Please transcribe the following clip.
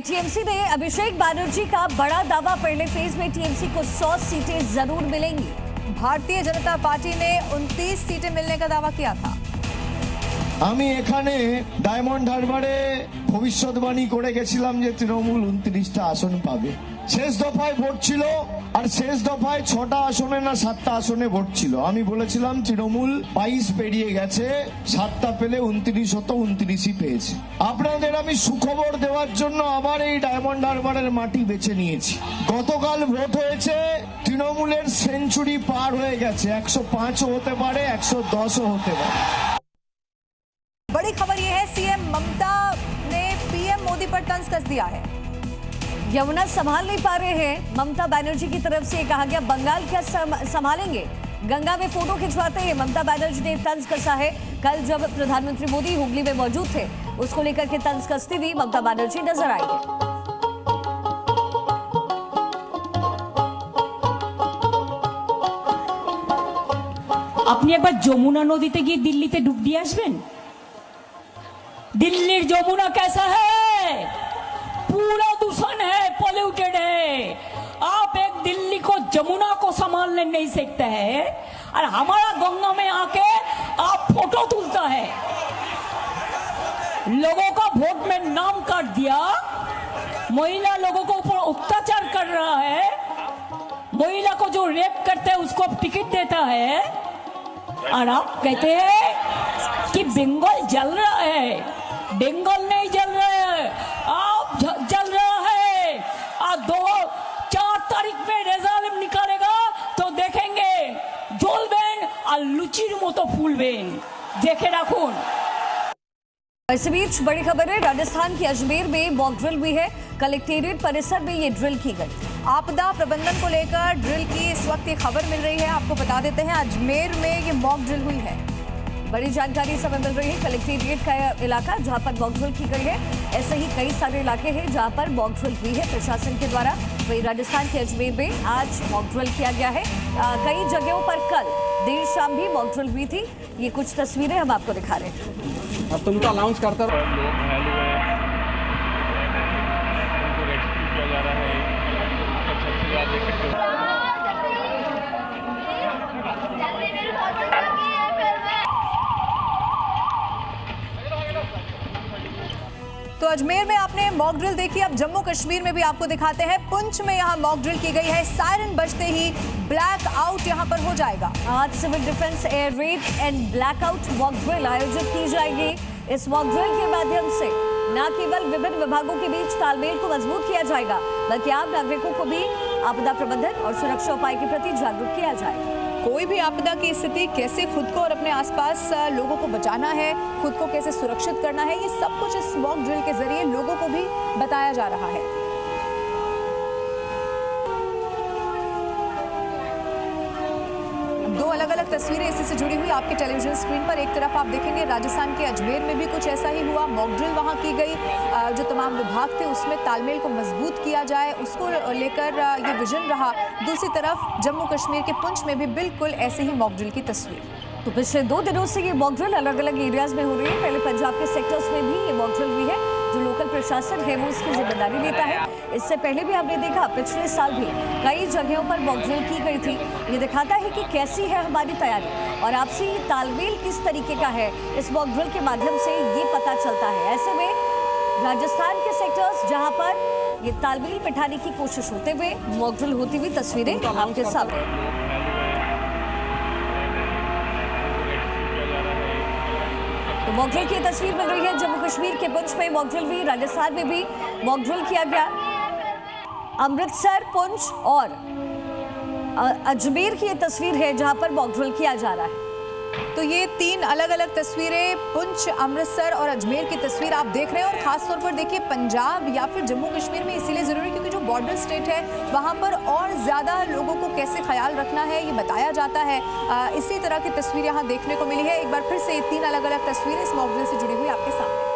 TMC ने अभिषेक बैनर्जी का बड़ा दावा, पहले फेज में टीएमसी को 100 सीटें जरूर मिलेंगी। भारतीय जनता पार्टी ने 29 सीटें मिलने का दावा किया था। আমি এখানে ডায়মন্ড হারবারে ভবিষ্যৎবাণী করে গেছিলাম যে তৃণমূল 29টা আসন পাবে। শেষ দফায় ভোট ছিল আর শেষ দফায় 6টা আসনে না 7টা আসনে ভোট ছিল। আমি বলেছিলাম তৃণমূল 22 পেরিয়ে গেছে, 7টা পেলে 29 হতো, 29ই পেয়েছে। আপনাদের আমি সুখবর দেওয়ার জন্য আবার এই ডায়মন্ড হারবারের মাটি বেছে নিয়েছি। গতকাল ভোট হয়েছে, তৃণমূলের সেঞ্চুরি পার হয়ে গেছে, 105ও হতে পারে, 110ও হতে পারে। बड़ी खबर यह है, सीएम ममता ने पीएम मोदी पर तंज कस दिया है। यमुना संभाल नहीं पा रहे हैं, ममता बनर्जी की तरफ से कहा गया बंगाल क्या संभालेंगे। गंगा में फोटो खिंचवाते हैं ममता बनर्जी ने तंज कसा है। कल जब प्रधानमंत्री मोदी हुगली में मौजूद थे, उसको लेकर के तंज कसती हुई ममता बनर्जी नजर आई है। আপনি একবার যমুনা নদীতে গিয়ে দিল্লিতে ডুব দিয়ে আসবেন। दिल्ली जमुना कैसा है? पूरा दूषण है, पॉल्यूटेड है। आप एक दिल्ली को जमुना को संभालने नहीं सकते हैं और हमारा गंगा में आके आप फोटो तुलता है। लोगों का वोट में नाम काट दिया, महिला लोगों को ऊपर अत्याचार कर रहा है, महिला को जो रेप करते हैं उसको टिकट देता है और आप कहते हैं कि बंगाल जल रहा है। बंगाल नहीं जल रहा है, आप जल रहा है। और 4 तारीख में रिजल्ट निकालेगा तो देखेंगे জ্বলবেন और लुचिर मतो फूलবেন, देखे रखून। इस बीच बड़ी खबर है, राजस्थान के अजमेर में मॉक ड्रिल हुई है। कलेक्टेरिएट परिसर में ये ड्रिल की गई। आपदा प्रबंधन को लेकर ड्रिल की इस वक्त ये खबर मिल रही है। आपको बता देते हैं, अजमेर में ये मॉक ड्रिल हुई है। बड़ी जानकारी इस समय मिल रही है। कलेक्टेरिएट का इलाका जहां पर मॉक ड्रिल की गई है, ऐसे ही कई सारे इलाके हैं जहां पर मॉक ड्रिल हुई है प्रशासन के द्वारा। वही राजस्थान के अजमेर में आज मॉक ड्रिल किया गया है। कई जगहों पर कल देर शाम भी मॉक ड्रिल हुई थी। ये कुछ तस्वीरें हम आपको दिखा रहे हैं। अब तुमको अनाउंस करता तो अजमेर में आपने मॉक ड्रिल देखी, अब जम्मू कश्मीर में भी आपको दिखाते हैं। पुंछ में यहाँ मॉक ड्रिल की गई है। सायरन बजते ही ब्लैक आउट यहाँ पर हो जाएगा। आज civil defence air raid and blackout mock drill आयोजित की जाएगी। इस मॉक ड्रिल के माध्यम से न केवल विभिन्न विभागों के बीच तालमेल को मजबूत किया जाएगा, बल्कि आम नागरिकों को भी आपदा प्रबंधन और सुरक्षा उपाय के प्रति जागरूक किया जाएगा। कोई भी आपदा की स्थिति, कैसे खुद को और अपने आसपास लोगों को बचाना है, खुद को कैसे सुरक्षित करना है, ये सब कुछ इस मॉक ड्रिल के जरिए लोगों को भी बताया जा रहा है। दो अलग अलग तस्वीरें इसी से जुड़ी हुई आपके टेलीविजन स्क्रीन पर। एक तरफ आप देखेंगे राजस्थान के अजमेर में भी कुछ ऐसा ही हुआ, मॉक ड्रिल वहां की गई। जो तमाम विभाग थे उसमें तालमेल को मजबूत किया जाए, उसको लेकर ये विजन रहा। दूसरी तरफ जम्मू कश्मीर के पुंछ में भी बिल्कुल ऐसे ही मॉक ड्रिल की तस्वीर। तो पिछले 2 दिनों से ये मॉक ड्रिल अलग अलग एरियाज में हो रही है। पहले पंजाब के सेक्टर्स में भी ये मॉक ड्रिल हुई है। जो लोकल प्रशासन है वो इसकी जिम्मेदारी लेता है। इससे पहले भी हमने देखा, पिछले साल भी कई जगहों पर मॉक ड्रिल की गई थी। ये दिखाता है कि कैसी है हमारी तैयारी और आपसी तालमेल किस तरीके का है। इस मॉक ड्रिल के माध्यम से ये पता चलता है। ऐसे में राजस्थान के सेक्टर्स जहां पर ये तालमेल बिठाने की कोशिश होते हुए मॉक ड्रिल होती हुई तस्वीरें आपके सामने। तो मॉक ड्रिल की तस्वीर मिल रही है। जम्मू कश्मीर के पुंछ में मॉक ड्रिल हुई, राजस्थान में भी मॉक ड्रिल किया गया। अमृतसर, पुंछ और अजमेर की ये तस्वीर है जहां पर मॉक ड्रिल किया जा रहा है। तो ये 3 अलग अलग तस्वीरें, पुंछ, अमृतसर और अजमेर की तस्वीर आप देख रहे हैं। और खास तौर पर देखिए पंजाब या फिर जम्मू कश्मीर में इसीलिए जरूरी क्योंकि जो बॉर्डर स्टेट है वहां पर और ज्यादा लोगों को कैसे ख्याल रखना है ये बताया जाता है। इसी तरह की तस्वीर यहाँ देखने को मिली है। एक बार फिर से 3 अलग अलग तस्वीरें इस मॉक ड्रिल से जुड़ी हुई आपके सामने।